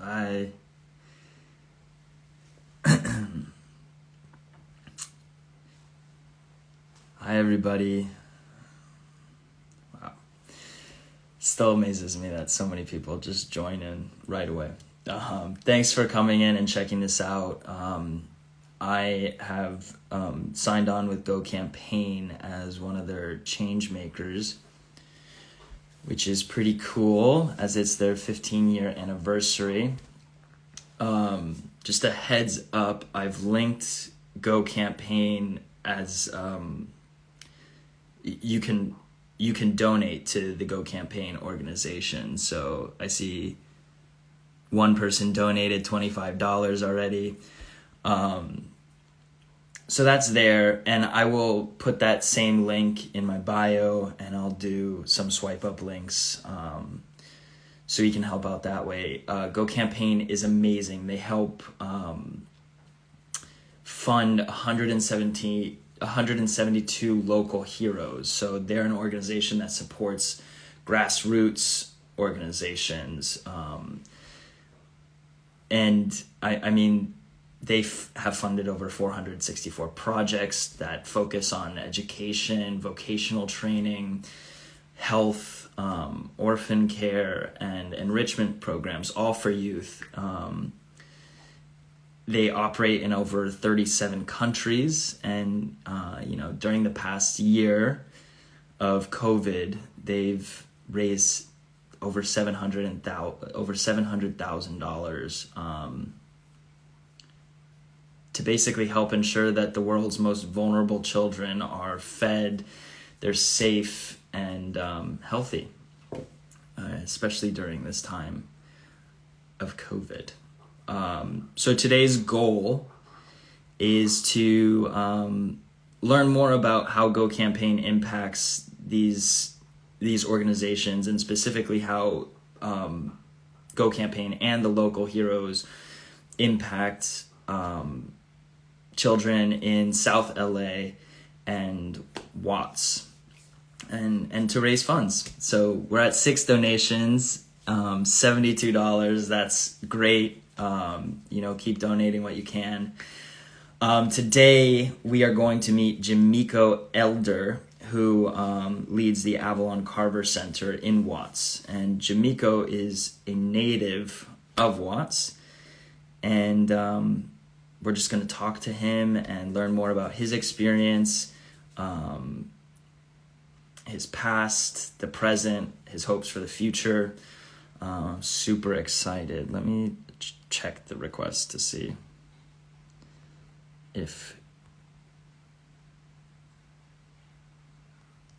Hi. Hi, everybody. Wow. Still amazes me that so many people just join in right away. Thanks for coming in and checking this out. I have signed on with Go Campaign as one of their change makers, which is pretty cool as it's their 15-year anniversary. Just a heads up, I've linked Go Campaign as you can donate to the Go Campaign organization. So I see one person donated $25 already. So that's there, and I will put that same link in my bio, and I'll do some swipe up links so you can help out that way. Go Campaign is amazing. They help fund 172 local heroes. So they're an organization that supports grassroots organizations. And I mean, they have funded over 464 projects that focus on education, vocational training, health, orphan care, and enrichment programs, all for youth. They operate in over 37 countries, and during the past year of COVID, they've raised over $700,000 to basically help ensure that the world's most vulnerable children are fed, they're safe, and healthy, especially during this time of COVID. So today's goal is to learn more about how Go Campaign impacts these organizations, and specifically how Go Campaign and the local heroes impact children in South LA and Watts, and to raise funds. So we're at 6 donations, $72. That's great. Keep donating what you can. Today we are going to meet Jamico Elder, who leads the Avalon Carver Center in Watts. And Jamico is a native of Watts, and we're just going to talk to him and learn more about his experience, his past, the present, his hopes for the future. Super excited. Let me check the request to see if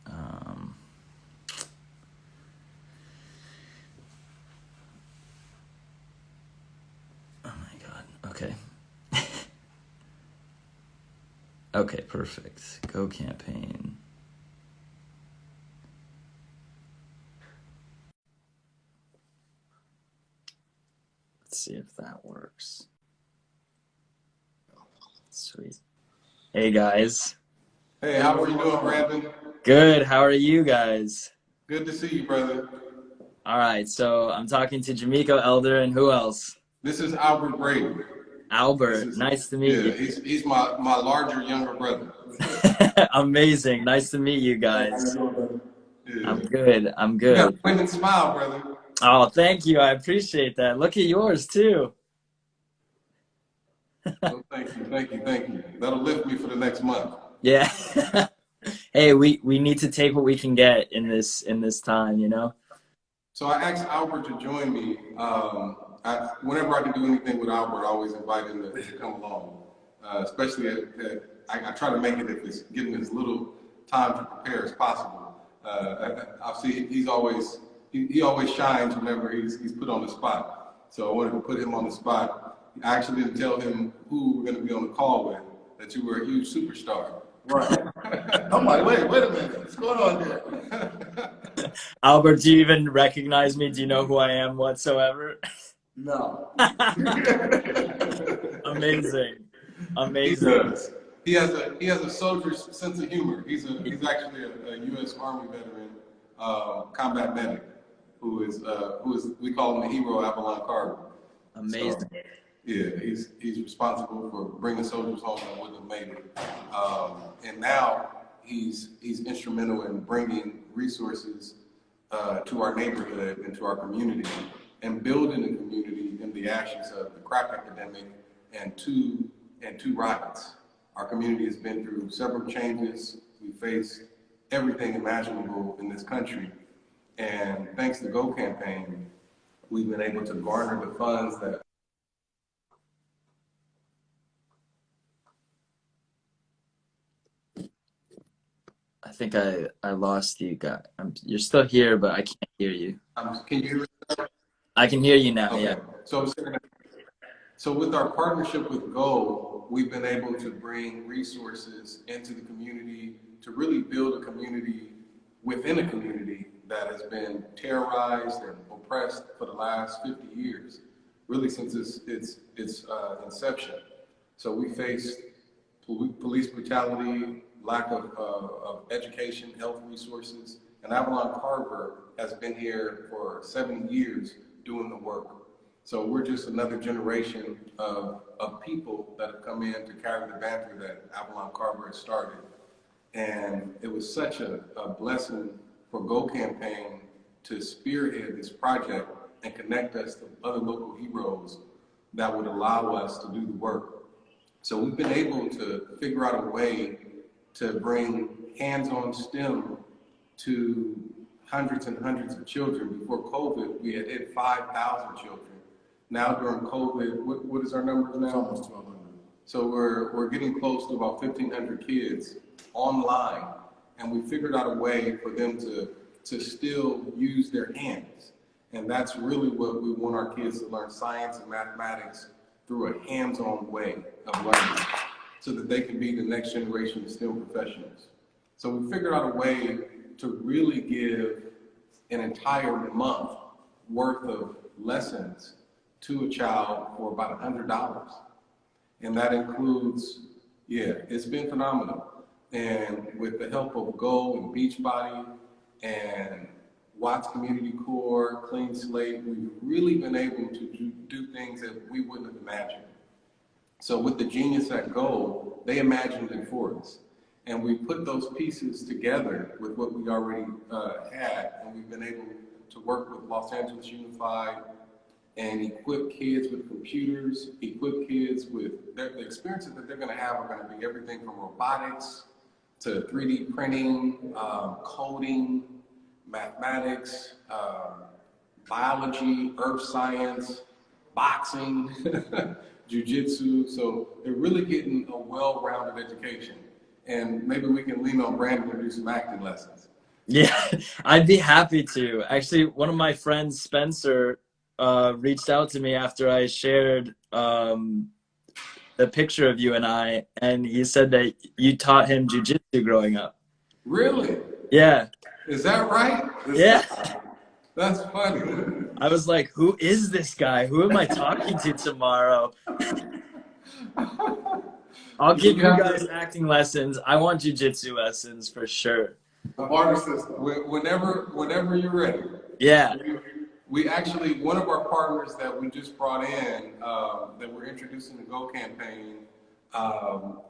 oh my god. Okay. Okay, perfect. Go Campaign. Let's see if that works. Sweet. Hey guys. Hey, how are you doing, Brandon? Good. How are you guys? Good to see you, brother. All right. So I'm talking to Jamico Elder, and who else? This is Albert Brady. Albert. Nice to meet you. He's my larger, younger brother. Amazing. Nice to meet you guys. Yeah. I'm good. I'm You got a good. winning smile, brother. Oh, thank you. I appreciate that. Look at yours too. Well, thank you. That'll lift me for the next month. Yeah. Hey, we need to take what we can get in this time, So I asked Albert to join me. Whenever I can do anything with Albert, I always invite him to come along. Especially I try to make it if it's giving as little time to prepare as possible. I see he always shines whenever he's put on the spot. So I wanted to put him on the spot. I actually didn't tell him who we're going to be on the call with, that you were a huge superstar. Right. I'm like, wait a minute. What's going on there? Albert, do you even recognize me? Do you know who I am whatsoever? No. Amazing. He does. He has a soldier's sense of humor. He's actually a U.S. Army veteran, combat medic, who is we call him the hero Avalon Carver. Amazing. So, yeah, he's responsible for bringing soldiers home that wouldn't have made it. And now he's instrumental in bringing resources to our neighborhood and to our community, and building a community in the ashes of the crack epidemic and two riots. Our community has been through several changes. We faced everything imaginable in this country. And thanks to the Go campaign, we've been able to garner the funds that I think I lost you guys. You're still here, but I can't hear you. can you hear me? I can hear you now. Okay. Yeah. So with our partnership with Go, we've been able to bring resources into the community to really build a community within a community that has been terrorized and oppressed for the last 50 years, really since its inception. So we faced police brutality, lack of education, health resources, and Avalon Carver has been here for 7 years doing the work. So we're just another generation of people that have come in to carry the banner that Avalon Carver has started. And it was such a blessing for Go Campaign to spearhead this project and connect us to other local heroes that would allow us to do the work. So we've been able to figure out a way to bring hands-on STEM to hundreds and hundreds of children. Before COVID, we had hit 5,000 children. Now during COVID, what is our numbers now? Almost 1,200. So we're getting close to about 1,500 kids online, and we figured out a way for them to still use their hands. And that's really what we want our kids to learn: science and mathematics through a hands-on way of learning, so that they can be the next generation of STEM professionals. So we figured out a way to really give an entire month worth of lessons to a child for about $100. And that includes, it's been phenomenal. And with the help of Go and Beachbody and Watts Community Corps, Clean Slate, we've really been able to do things that we wouldn't have imagined. So with the genius at Go, they imagined it for us. And we put those pieces together with what we already had, and we've been able to work with Los Angeles Unified and equip kids with computers, equip kids with the experiences that they're going to have are going to be everything from robotics to 3D printing, coding, mathematics, biology, earth science, boxing, jiu-jitsu. So they're really getting a well-rounded education. And maybe we can lean on Brandon to do some acting lessons. Yeah, I'd be happy to. Actually, one of my friends, Spencer, reached out to me after I shared the picture of you and I, and he said that you taught him jiu-jitsu growing up. Really? Yeah. Is that right? Yeah. That's funny. I was like, who is this guy? Who am I talking to tomorrow? I'll give you guys acting lessons. I want jiu-jitsu lessons for sure. A barter system. Whenever you're ready. Yeah. We actually, one of our partners that we just brought in, that we're introducing the Go campaign,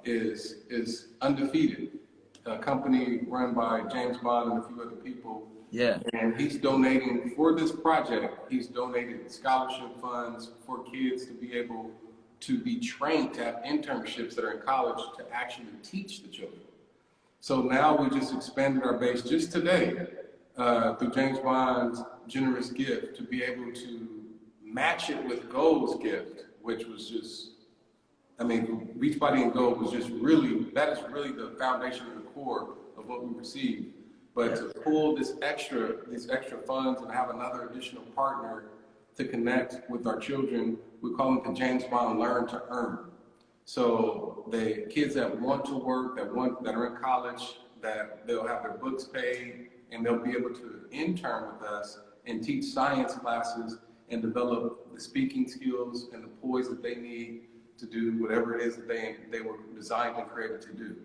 is Undefeated, a company run by James Bond and a few other people. Yeah. And he's donating for this project. He's donated scholarship funds for kids to be able to be trained to have internships that are in college to actually teach the children. So now we just expanded our base just today through James Bond's generous gift to be able to match it with Go's gift, which was just, I mean, Beachbody and Go was just really, that is really the foundation and the core of what we received. But to pull these extra funds and have another additional partner to connect with our children, we call it the James Bond Learn to Earn. So the kids that want to work, that are in college, that they'll have their books paid, and they'll be able to intern with us and teach science classes and develop the speaking skills and the poise that they need to do whatever it is that they were designed and created to do.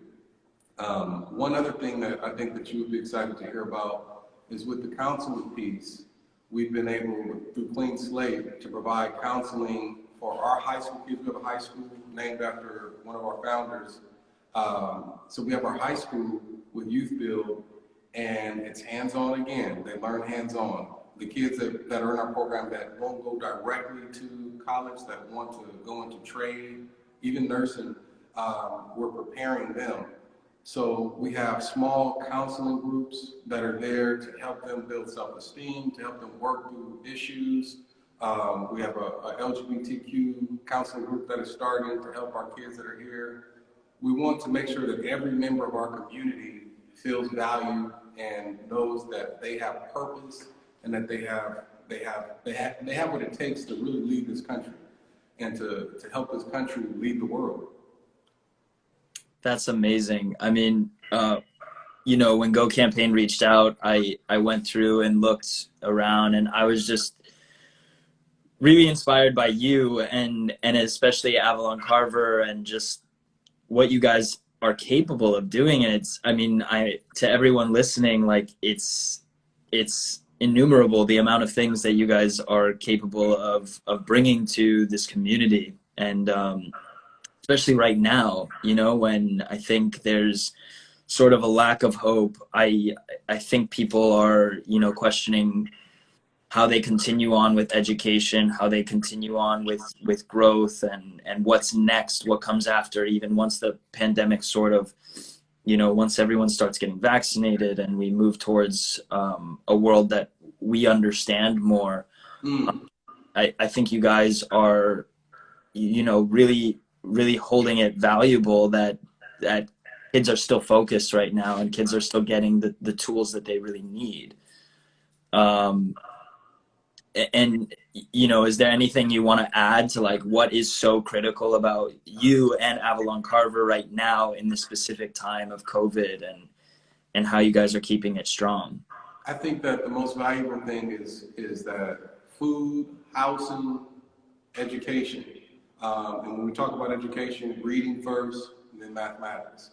One other thing that I think that you would be excited to hear about is with the counseling piece. we've been able, through Clean Slate, to provide counseling for our high school kids. We have a high school named after one of our founders. So we have our high school with Youth Build, and it's hands-on again. They learn hands-on. The kids that are in our program that won't go directly to college, that want to go into trade, even nursing, we're preparing them. So we have small counseling groups that are there to help them build self-esteem, to help them work through issues. We have a LGBTQ counseling group that is starting to help our kids that are here. We want to make sure that every member of our community feels valued and knows that they have purpose and that they have what it takes to really lead this country and to help this country lead the world. That's amazing. I mean, you know, when Go Campaign reached out, I went through and looked around, and I was just really inspired by you and especially Avalon Carver and just what you guys are capable of doing. And it's, I mean, to everyone listening, like it's innumerable the amount of things that you guys are capable of bringing to this community. And especially right now, you know, when I think there's sort of a lack of hope, I think people are, you know, questioning how they continue on with education, how they continue on with growth and what's next, what comes after, even once the pandemic sort of, you know, once everyone starts getting vaccinated and we move towards a world that we understand more. I think you guys are, you know, really holding it valuable that kids are still focused right now and kids are still getting the tools that they really need. And, you know, is there anything you want to add to like what is so critical about you and Avalon Carver right now in the specific time of COVID and how you guys are keeping it strong? I think that the most valuable thing is that food, housing, education. And when we talk about education, reading first, and then mathematics.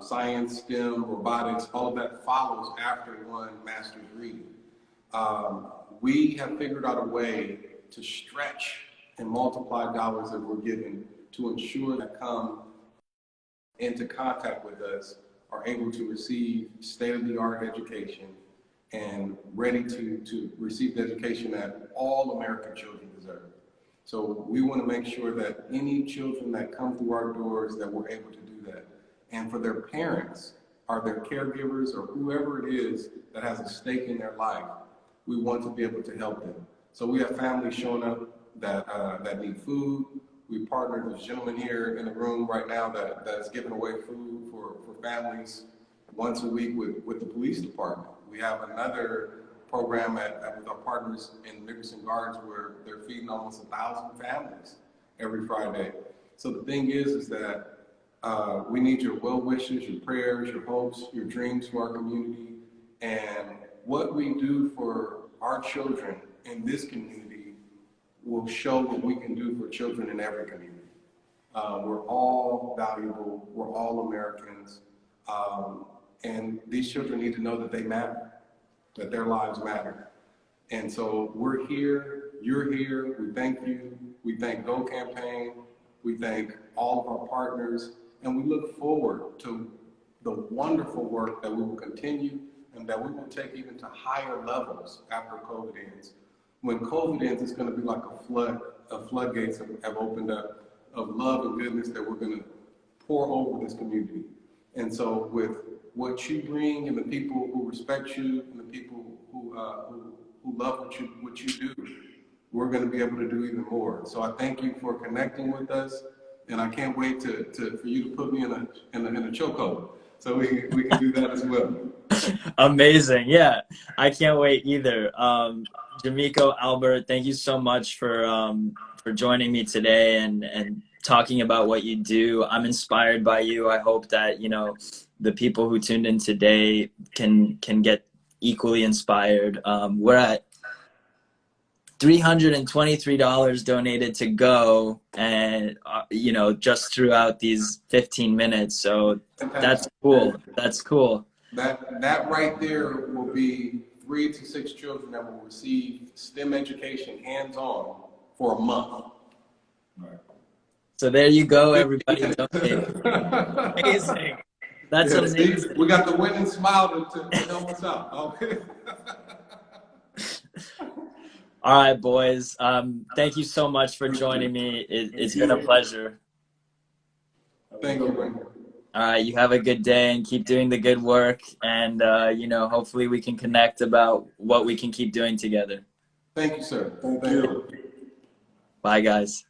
Science, STEM, robotics, all of that follows after one masters reading. We have figured out a way to stretch and multiply dollars that we're given to ensure that come into contact with us are able to receive state-of-the-art education and ready to receive the education that all American children deserve. So we want to make sure that any children that come through our doors, that we're able to do that. And for their parents, or their caregivers, or whoever it is that has a stake in their life, we want to be able to help them. So we have families showing up that need food. We partnered with a gentleman here in the room right now that's giving away food for families once a week with the police department. We have another program with our partners in Nicholson Gardens where they're feeding almost 1,000 families every Friday. So the thing is that we need your well wishes, your prayers, your hopes, your dreams for our community. And what we do for our children in this community will show what we can do for children in every community. We're all valuable, we're all Americans, and these children need to know that they matter, that their lives matter. And so we're here, you're here, we thank you, we thank Go Campaign, we thank all of our partners, and we look forward to the wonderful work that we will continue and that we will take even to higher levels after COVID ends. When COVID ends, it's going to be like a flood, floodgates have opened up of love and goodness that we're going to pour over this community. And so with what you bring and the people who respect you and the people who love what you do, we're going to be able to do even more. So I thank you for connecting with us, and I can't wait for you to put me in a chokehold so we can do that as well. Amazing. Yeah, I can't wait either. Jamico, Albert, thank you so much for joining me today and talking about what you do. I'm inspired by you. I hope that, you know, the people who tuned in today can get equally inspired. We're at $323 donated to Go, and you know, just throughout these 15 minutes. So that's cool. That's cool. That right there will be 3 to 6 children that will receive STEM education hands-on for a month. Right. So there you go, everybody. Donate. Amazing. That's Yeah, amazing. see, we got the winning smile to help us out. Okay. All right, boys. Thank you so much for joining me. It's been a pleasure. Thank you, man. All right, you have a good day and keep doing the good work. And, hopefully we can connect about what we can keep doing together. Thank you, sir. Thank you. Bye, guys.